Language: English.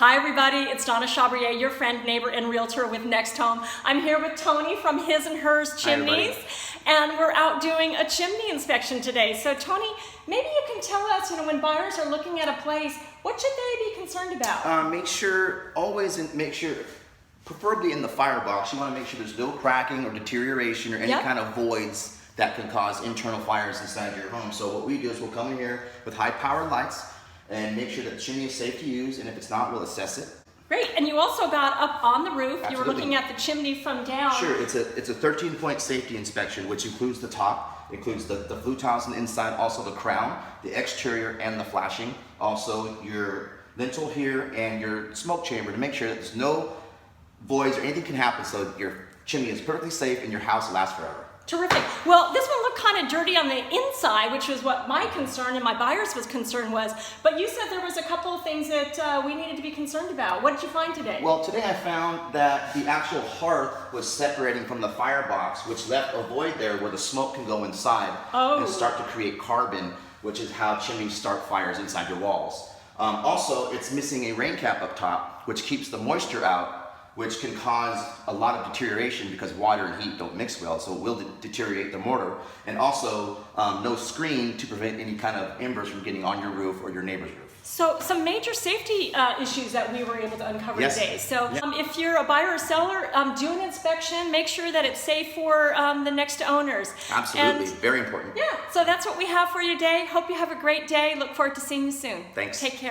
Hi everybody, it's Donna Chabrier, your friend, neighbor, and realtor with Next Home. I'm here with Tony from His and Hers Chimneys, and we're out doing a chimney inspection today. So Tony, maybe you can tell us, when buyers are looking at a place, what should they be concerned about? Make sure, preferably in the firebox, you want to make sure there's no cracking or deterioration or any kind of voids that can cause internal fires inside your home. So what we do is we'll come in here with high power lights and make sure that the chimney is safe to use, and if it's not, we'll assess it. Great, and you also got up on the roof. Absolutely. You were looking at the chimney from down. Sure, it's a 13-point safety inspection, which includes the top, includes the flue tiles on the inside, also the crown, the exterior, and the flashing. Also your lintel here and your smoke chamber to make sure that there's no voids or anything can happen, so your chimney is perfectly safe and your house lasts forever. Terrific. Well, this one looked kind of dirty on the inside, which was what my concern and my buyer's concern was. But you said there was a couple of things that we needed to be concerned about. What did you find today? Well, today I found that the actual hearth was separating from the firebox, which left a void there where the smoke can go inside and start to create carbon, which is how chimneys start fires inside your walls. Also, it's missing a rain cap up top, which keeps the moisture out, which can cause a lot of deterioration because water and heat don't mix well, so it will deteriorate the mortar. And also, no screen to prevent any kind of embers from getting on your roof or your neighbor's roof. So some major safety issues that we were able to uncover today. So if you're a buyer or seller, do an inspection, make sure that it's safe for the next owners. Absolutely, very important. Yeah, so that's what we have for you today. Hope you have a great day. Look forward to seeing you soon. Thanks. Take care.